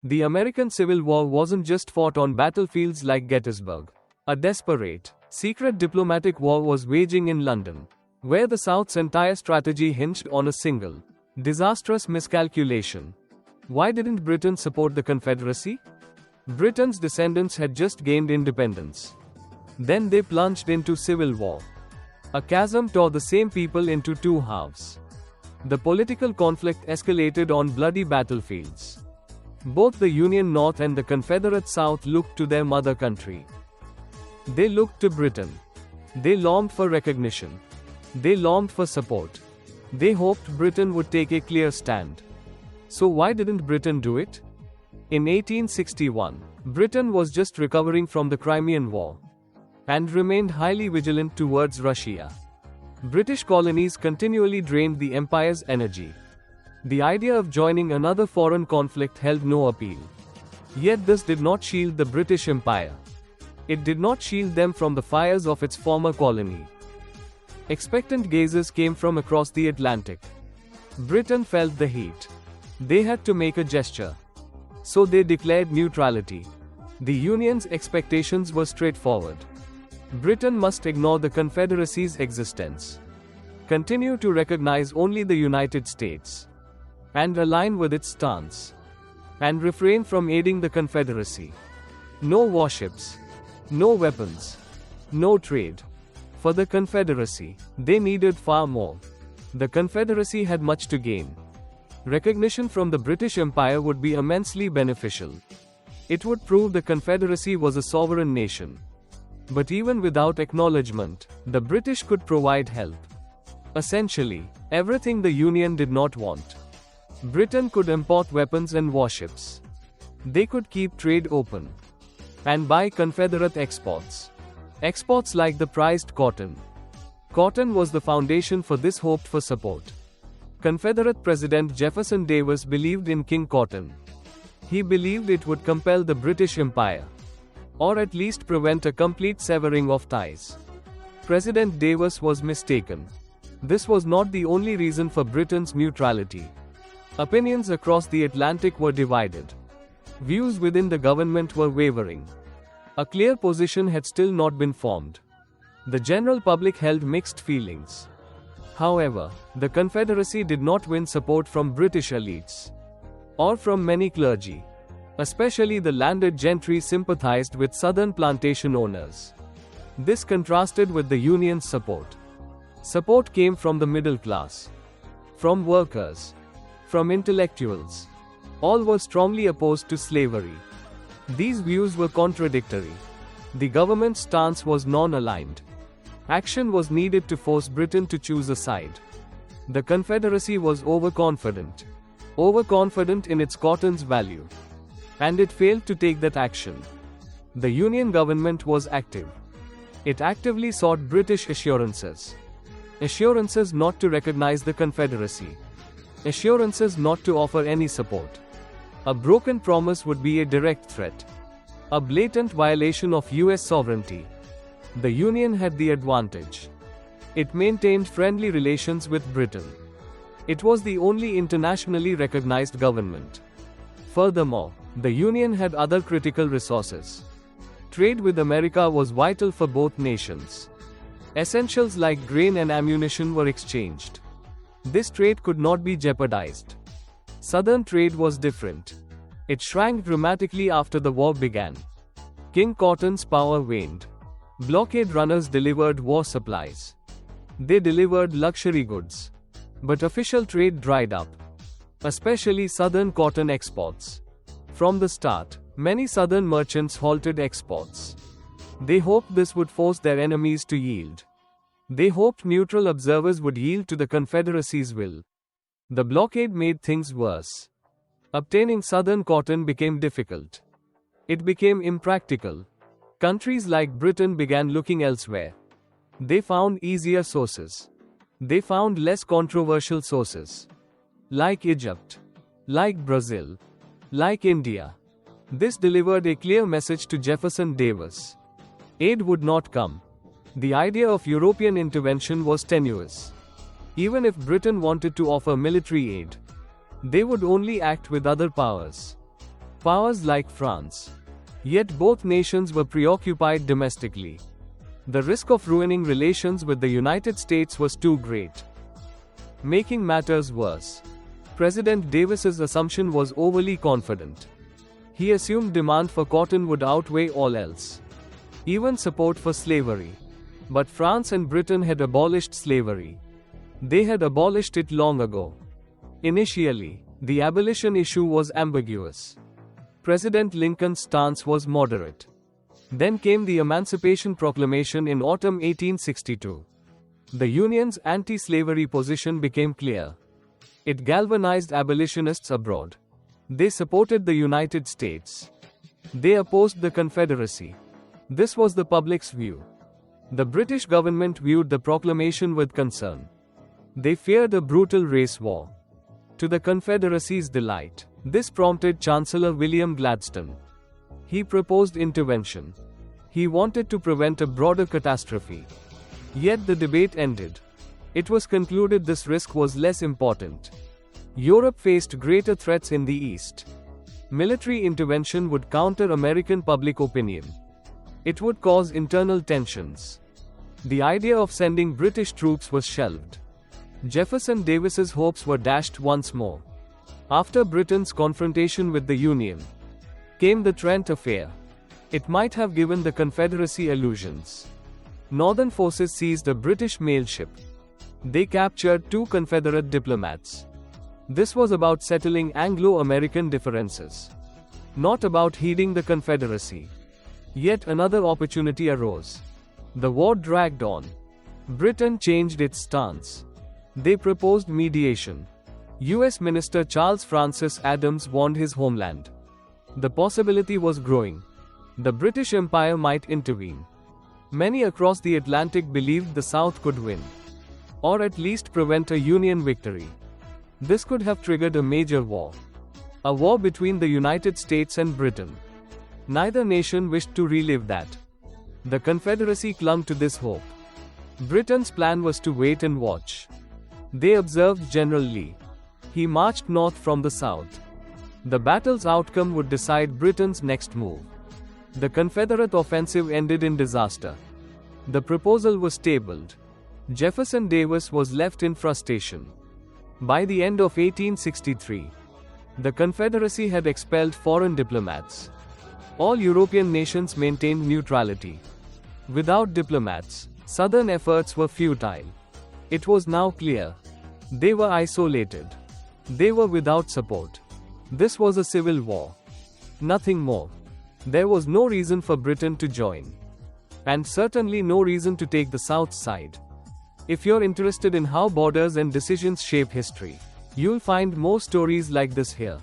The American Civil War wasn't just fought on battlefields like Gettysburg. A desperate, secret diplomatic war was waging in London, where the South's entire strategy hinged on a single, disastrous miscalculation. Why didn't Britain support the Confederacy? Britain's descendants had just gained independence. Then they plunged into civil war. A chasm tore the same people into two halves. The political conflict escalated on bloody battlefields. Both the Union North and the Confederate South looked to their mother country. They looked to Britain. They longed for recognition. They longed for support. They hoped Britain would take a clear stand. So why didn't Britain do it? In 1861, Britain was just recovering from the Crimean War and remained highly vigilant towards Russia. British colonies continually drained the empire's energy. The idea of joining another foreign conflict held no appeal. Yet this did not shield the British Empire. It did not shield them from the fires of its former colony. Expectant gazes came from across the Atlantic. Britain felt the heat. They had to make a gesture. So they declared neutrality. The Union's expectations were straightforward. Britain must ignore the Confederacy's existence, continue to recognize only the United States, and align with its stance, and refrain from aiding the Confederacy. No warships, no weapons, no trade. For the Confederacy, they needed far more. The Confederacy had much to gain. Recognition from the British Empire would be immensely beneficial. It would prove the Confederacy was a sovereign nation. But even without acknowledgement, the British could provide help. Essentially, everything the Union did not want. Britain could import weapons and warships. They could keep trade open and buy Confederate exports. Exports like the prized cotton. Cotton was the foundation for this hoped for support. Confederate President Jefferson Davis believed in King Cotton. He believed it would compel the British Empire, or at least prevent a complete severing of ties. President Davis was mistaken. This was not the only reason for Britain's neutrality. Opinions across the Atlantic were divided. Views within the government were wavering. A clear position had still not been formed. The general public held mixed feelings. However, the Confederacy did not win support from British elites, or from many clergy. Especially the landed gentry sympathized with Southern plantation owners. This contrasted with the Union's support. Support came from the middle class, from workers, from intellectuals. All were strongly opposed to slavery. These views were contradictory. The government's stance was non-aligned. Action was needed to force Britain to choose a side. The Confederacy was overconfident in its cotton's value. And it failed to take that action. The Union government was active. It actively sought British assurances. Assurances not to recognize the Confederacy. Assurances not to offer any support. A broken promise would be a direct threat. A blatant violation of US sovereignty. The Union had the advantage. It maintained friendly relations with Britain. It was the only internationally recognized government. Furthermore, the Union had other critical resources. Trade with America was vital for both nations. Essentials like grain and ammunition were exchanged. This trade could not be jeopardized. Southern trade was different. It shrank dramatically after the war began. King Cotton's power waned. Blockade runners delivered war supplies. They delivered luxury goods. But official trade dried up, especially Southern cotton exports. From the start, many Southern merchants halted exports. They hoped this would force their enemies to yield. They hoped neutral observers would yield to the Confederacy's will. The blockade made things worse. Obtaining Southern cotton became difficult. It became impractical. Countries like Britain began looking elsewhere. They found easier sources. They found less controversial sources. Like Egypt. Like Brazil. Like India. This delivered a clear message to Jefferson Davis. Aid would not come. The idea of European intervention was tenuous. Even if Britain wanted to offer military aid, they would only act with other powers. powers like France. Yet both nations were preoccupied domestically. The risk of ruining relations with the United States was too great. Making matters worse, President Davis's assumption was overly confident. He assumed demand for cotton would outweigh all else, even support for slavery. But France and Britain had abolished slavery. They had abolished it long ago. Initially, the abolition issue was ambiguous. President Lincoln's stance was moderate. Then came the Emancipation Proclamation in autumn 1862. The Union's anti-slavery position became clear. It galvanized abolitionists abroad. They supported the United States. They opposed the Confederacy. This was the public's view. The British government viewed the proclamation with concern. They feared a brutal race war. To the Confederacy's delight, this prompted Chancellor William Gladstone. He proposed intervention. He wanted to prevent a broader catastrophe. Yet the debate ended. It was concluded this risk was less important. Europe faced greater threats in the East. Military intervention would counter American public opinion. It would cause internal tensions. The idea of sending British troops was shelved. Jefferson Davis's hopes were dashed once more. After Britain's confrontation with the Union came the Trent Affair. It might have given the Confederacy illusions. Northern forces seized a British mail ship. They captured 2 Confederate diplomats. This was about settling Anglo-American differences, not about heeding the Confederacy. Yet another opportunity arose. The war dragged on. Britain changed its stance. They proposed mediation. U.S. Minister Charles Francis Adams warned his homeland. The possibility was growing. The British Empire might intervene. Many across the Atlantic believed the South could win, or at least prevent a Union victory. This could have triggered a major war. A war between the United States and Britain. Neither nation wished to relive that. The Confederacy clung to this hope. Britain's plan was to wait and watch. They observed General Lee. He marched north from the south. The battle's outcome would decide Britain's next move. The Confederate offensive ended in disaster. The proposal was tabled. Jefferson Davis was left in frustration. By the end of 1863, the Confederacy had expelled foreign diplomats. All European nations maintained neutrality. Without diplomats, Southern efforts were futile. It was now clear. They were isolated. They were without support. This was a civil war. Nothing more. There was no reason for Britain to join. And certainly no reason to take the South side. If you're interested in how borders and decisions shape history, you'll find more stories like this here.